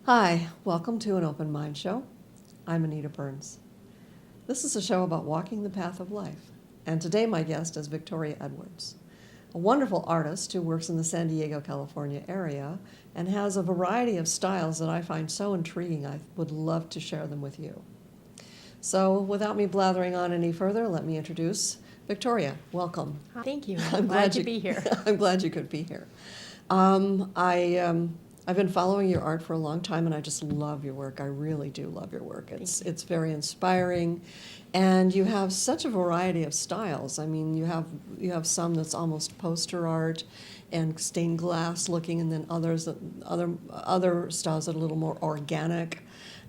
Hi, welcome to an Open Mind Show. I'm Anita Burns. This is a show about walking the path of life, and today my guest is Victoria Edwards, a wonderful artist who works in the San Diego, California area and has a variety of styles that I find so intriguing I would love to share them with you. So without me blathering on any further, let me introduce Victoria. Welcome. Thank you. I'm glad to be here. I'm glad you could be here. I've been following your art for a long time, and I just love your work. I really do love your work. It's very inspiring, and you have such a variety of styles. I mean, you have some that's almost poster art and stained glass looking, and then other styles that are a little more organic,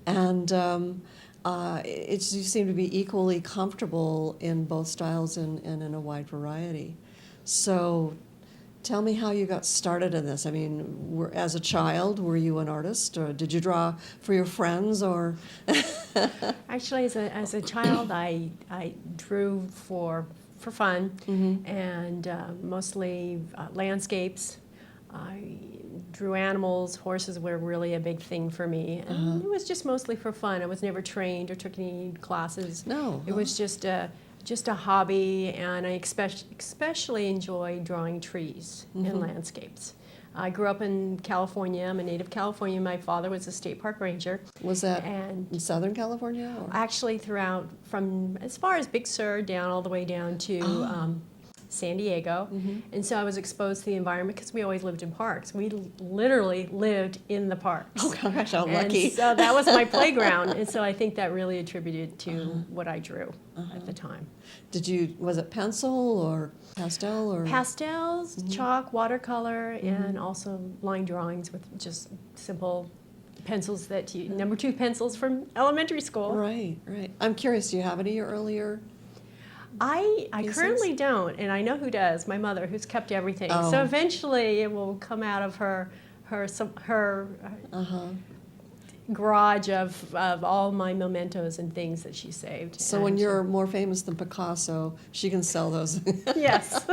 and you seem to be equally comfortable in both styles and in a wide variety. So tell me how you got started in this. I mean, as a child, were you an artist, or did you draw for your friends, or? Actually, as a child, I drew for fun, and mostly landscapes. I drew animals. Horses were really a big thing for me, and it was just mostly for fun. I was never trained or took any classes. No. It was just a hobby, and I especially enjoy drawing trees and landscapes. I grew up in California. I'm a native Californian. My father was a state park ranger. Was that in Southern California? Or? Actually, throughout, from as far as Big Sur down all the way down to San Diego. And so I was exposed to the environment because we always lived in parks. We literally lived in the parks. Oh gosh, how lucky. And so that was my playground. And so I think that really attributed to what I drew at the time. Was it pencil or pastel or? Pastels, chalk, watercolor, and also line drawings with just simple pencils number 2 pencils from elementary school. Right. I'm curious, do you have any of your earlier? I currently don't, and I know who does. My mother, who's kept everything. Oh. So eventually, it will come out of her garage of all my mementos and things that she saved. So when you're more famous than Picasso, she can sell those. Yes.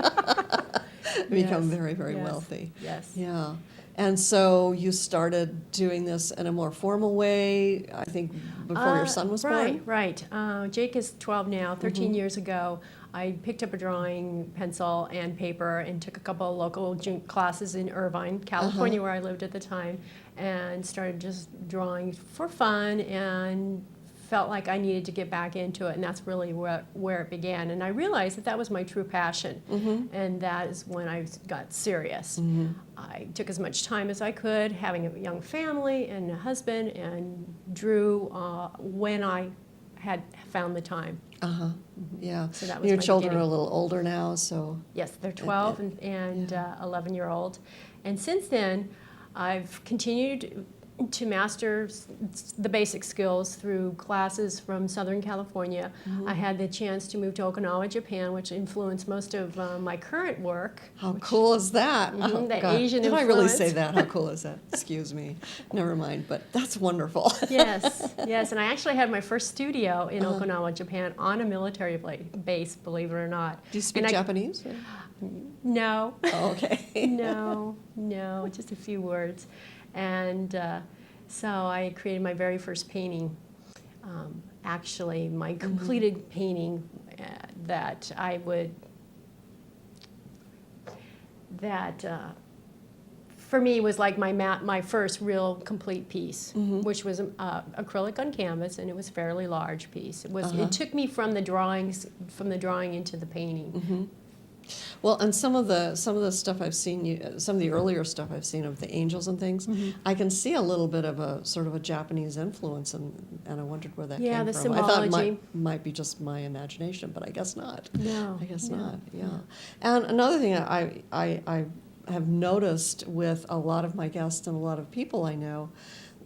Become very, very wealthy. Yes. Yeah. And so you started doing this in a more formal way, I think, before your son was born? Right. Jake is 12 now. 13 years ago, I picked up a drawing pencil and paper and took a couple of local classes in Irvine, California, where I lived at the time, and started just drawing for fun and felt like I needed to get back into it, and that's really where it began. And I realized that was my true passion, and that is when I got serious. I took as much time as I could, having a young family and a husband, and drew when I had found the time. Yeah. So that was your my children beginning. are a little older now, so. Yes, they're 12 and 11-year-old. And since then, I've continued to master the basic skills through classes from Southern California. I had the chance to move to Okinawa, Japan, which influenced most of my current work. How cool is that? Oh, the God. Asian Did I really influence. say that? How cool is that? Excuse me. Never mind, but that's wonderful. Yes, and I actually had my first studio in Okinawa, Japan, on a military base, believe it or not. Do you speak Japanese? No. Oh, okay. No, just a few words. And so I created my very first painting, actually my completed painting that for me was like my first real complete piece, which was acrylic on canvas, and it was a fairly large piece. It took me from the drawing into the painting. Well, and some of the stuff I've seen, some of the earlier stuff I've seen of the angels and things, I can see a little bit of a sort of a Japanese influence, and I wondered where that came the from. symbology. I thought it might be just my imagination, but I guess not. No, I guess not. Yeah. And another thing I have noticed with a lot of my guests and a lot of people I know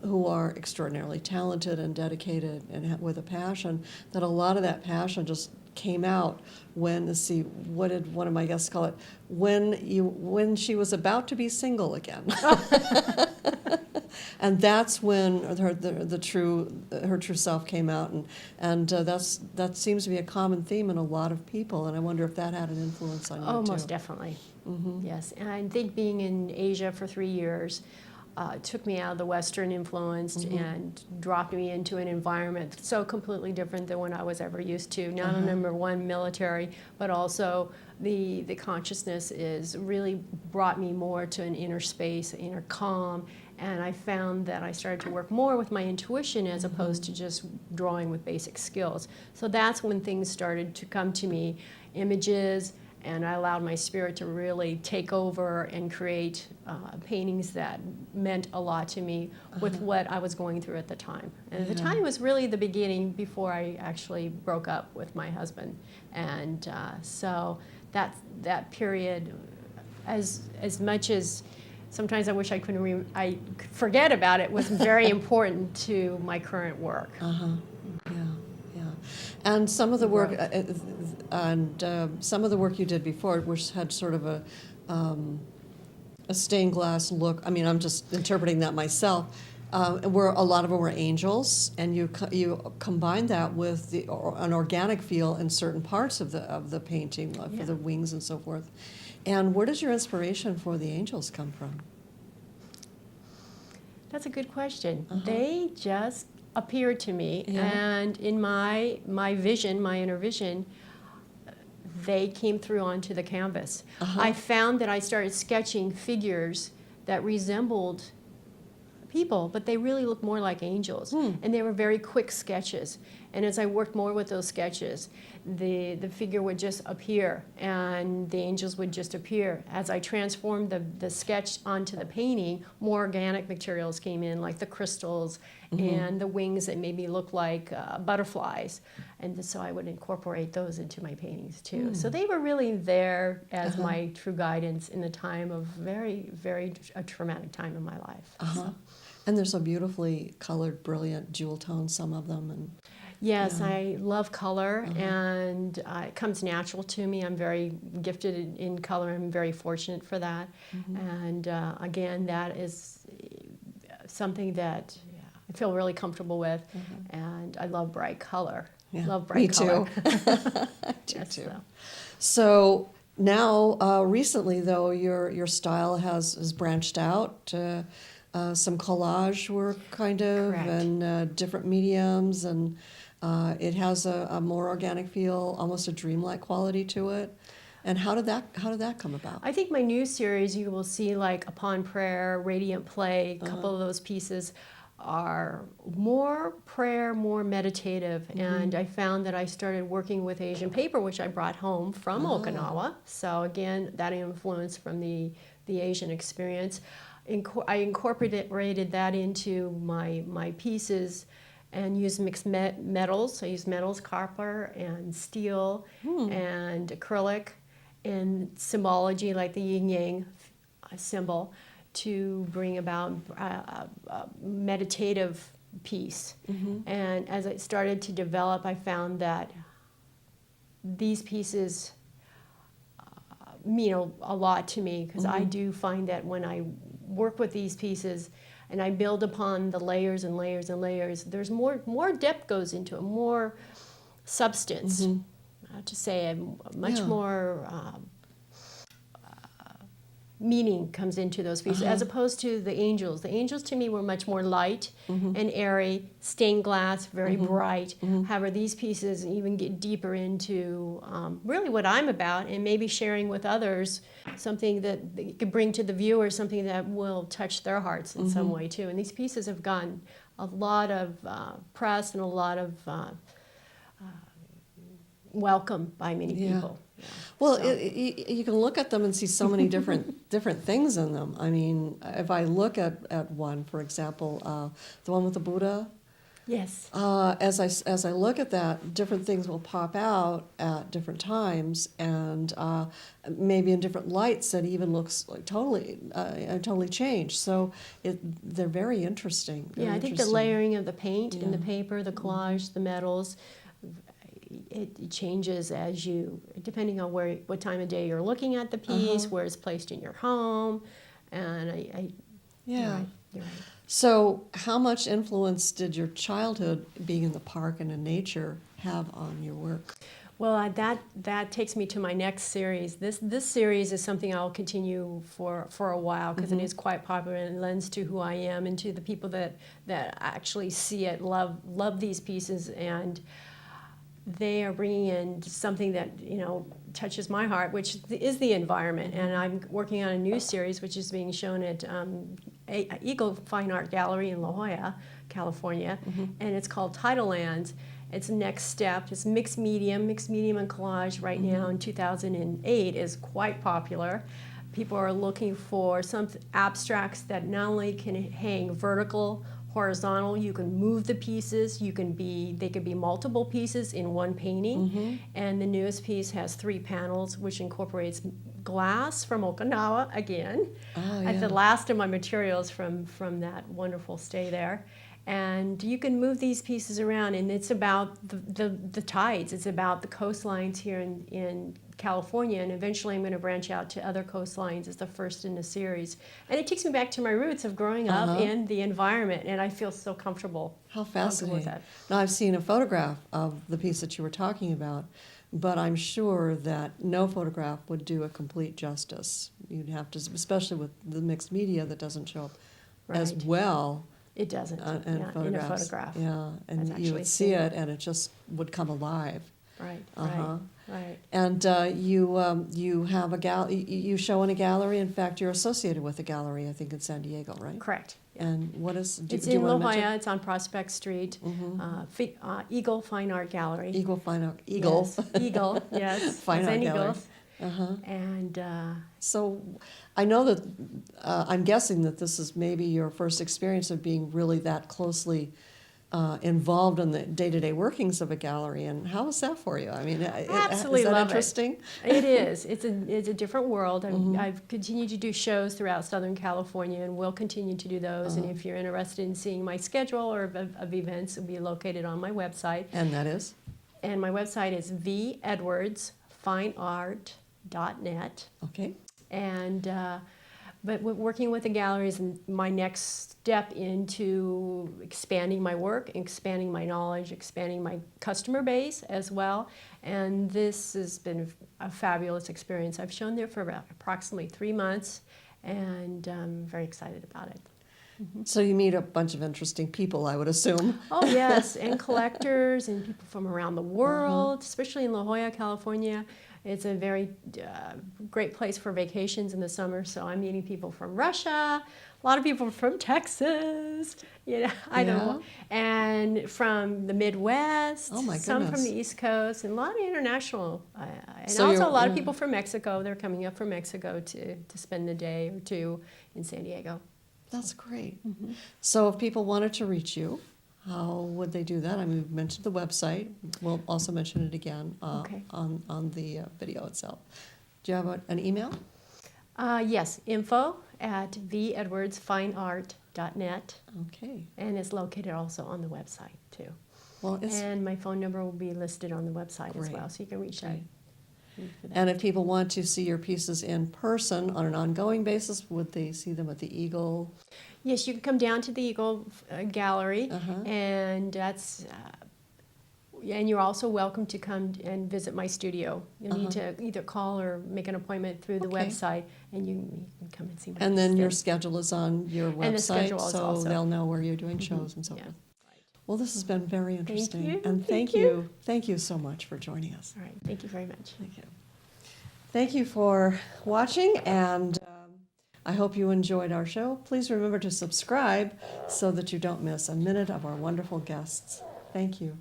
who are extraordinarily talented and dedicated and with a passion, that a lot of that passion just came out when, what did one of my guests call it? When she was about to be single again. And that's when her true self came out, and that seems to be a common theme in a lot of people, and I wonder if that had an influence on you too. Oh, most definitely. Yes, and I think being in Asia for 3 years, took me out of the Western influenced and dropped me into an environment so completely different than what I was ever used to. Not a number one, military, but also the consciousness is really brought me more to an inner space, inner calm, and I found that I started to work more with my intuition as opposed to just drawing with basic skills. So that's when things started to come to me, images, and I allowed my spirit to really take over and create paintings that meant a lot to me with what I was going through at the time. And at the time was really the beginning before I actually broke up with my husband. And so that period, as much as sometimes I wish I couldn't I could forget about it, was very important to my current work. Yeah, yeah. And some of the work, some of the work you did before, which had sort of a stained glass look. I mean, I'm just interpreting that myself. Where a lot of them were angels, and you combine that with an organic feel in certain parts of the painting, for the wings and so forth. And where does your inspiration for the angels come from? That's a good question. They just appeared to me, and in my vision, my inner vision, they came through onto the canvas. I found that I started sketching figures that resembled people, but they really looked more like angels, and they were very quick sketches. And as I worked more with those sketches, the figure would just appear, and the angels would just appear. As I transformed the sketch onto the painting, more organic materials came in, like the crystals and the wings that maybe look like butterflies. And so I would incorporate those into my paintings too. So they were really there as my true guidance in the time of very, very a traumatic time in my life. So. And they're so beautifully colored, brilliant jewel tones, some of them. And yes, I love color, and it comes natural to me. I'm very gifted in color. I'm very fortunate for that. And again, that is something that I feel really comfortable with, and I love bright color. Yeah, Love bright color. Me too. I do Yes, too. so. So now, recently though, your style has branched out to some collage work, kind of, Correct. and different mediums, and it has a more organic feel, almost a dreamlike quality to it. And how did that come about? I think my new series, you will see, like Upon Prayer, Radiant Play, a couple of those pieces are more prayer, more meditative. And I found that I started working with Asian paper, which I brought home from Okinawa. So again, that influence from the Asian experience. I incorporated that into my pieces and used mixed metals. I used metals, copper and steel and acrylic, and symbology like the yin-yang symbol to bring about a meditative piece. And as it started to develop, I found that these pieces mean a lot to me, because I do find that when I work with these pieces and I build upon the layers and layers and layers, there's more depth goes into it, more substance, to say, much more meaning comes into those pieces, as opposed to the angels. The angels to me were much more light and airy, stained glass, very bright. However, these pieces even get deeper into really what I'm about, and maybe sharing with others something that they could bring to the viewer, something that will touch their hearts in some way too. And these pieces have gotten a lot of press and a lot of welcome by many people. Yeah. Well, So. you can look at them and see so many different things in them. I mean, if I look at one, for example, the one with the Buddha, Yes. as I look at that, different things will pop out at different times, and maybe in different lights that even looks like totally changed. So they're very interesting. Yeah, I think the layering of the paint in the paper, the collage, the metals, it changes as you, depending on what time of day you're looking at the piece, where it's placed in your home, and Yeah. You're right. So, how much influence did your childhood, being in the park and in nature, have on your work? Well, that takes me to my next series. This series is something I'll continue for a while because it is quite popular and it lends to who I am and to the people that actually see it, love these pieces, and they are bringing in something that touches my heart, which is the environment. And I'm working on a new series which is being shown at Eagle Fine Art Gallery in La Jolla, California, and it's called Tidal Lands. It's the next step. It's mixed medium and collage right now in 2008 is quite popular. People are looking for some abstracts that not only can hang vertical, horizontal, you can move the pieces, they could be multiple pieces in one painting. And the newest piece has 3 panels, which incorporates glass from Okinawa again. Oh, At yeah. the last of my materials from that wonderful stay there. And you can move these pieces around, and it's about the tides. It's about the coastlines here in California, and eventually I'm going to branch out to other coastlines as the first in the series. And it takes me back to my roots of growing up in the environment, and I feel so comfortable. How comfortable with fascinating. that. Now, I've seen a photograph of the piece that you were talking about, but I'm sure that no photograph would do a complete justice. You'd have to, especially with the mixed media that doesn't show up as Right. well It doesn't in in a photographs. photograph. Yeah, and That's you actually would see seen. it, and it just would come alive. Right, Uh-huh. right. And you have you show in a gallery. In fact, you're associated with a gallery, I think, in San Diego, right? Correct. Yeah. And what is? It's do you in La want to mention? Jolla. It's on Prospect Street. Eagle Fine Art Gallery. Eagle Fine Art. Eagle. Yes, Eagle. Yes. Fine As Art in Gallery. eagles. Uh-huh. And So I know that I'm guessing that this is maybe your first experience of being really that closely involved in the day-to-day workings of a gallery. And how was that for you? I mean, absolutely is that love interesting? it. It is. It's a different world. I've continued to do shows throughout Southern California, and will continue to do those. And if you're interested in seeing my schedule or of events, it'll be located on my website. And that is? And my website is vedwardsfineart.net. Okay. And but working with the galleries and my next step into expanding my work, expanding my knowledge, expanding my customer base as well. And this has been a fabulous experience. I've shown there for about approximately 3 months, and I'm very excited about it. So you meet a bunch of interesting people, I would assume. Oh yes, and collectors and people from around the world, especially in La Jolla, California. It's a very great place for vacations in the summer. So I'm meeting people from Russia, a lot of people from Texas, I don't know, and from the Midwest. Oh my some from goodness. the East Coast, and a lot of international, and So also a you're- lot of people from Mexico. They're coming up from Mexico to spend a day or two in San Diego. That's great. So if people wanted to reach you, how would they do that? I mean, we've mentioned the website. We'll also mention it again Okay. on the video itself. Do you have an email? Yes, info@vedwardsfineart.net, Okay. and it's located also on the website too. Well, And my phone number will be listed on the website as Great. well, so you can reach out. Great. And if people want to see your pieces in person on an ongoing basis, would they see them at the Eagle? Yes, you can come down to the Eagle Gallery, and that's. And you're also welcome to come and visit my studio. You'll need to either call or make an appointment through the Okay. website, and you can come and see my And then your pieces. schedule is on your And the website, schedule is so also- they'll know where you're doing shows and so Yeah. forth. Well, this has been very interesting. you. And Thank thank you so much for joining us. All right, thank you very much. Thank you. Thank you for watching, and I hope you enjoyed our show. Please remember to subscribe so that you don't miss a minute of our wonderful guests. Thank you.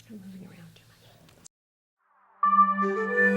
I'm moving around too much.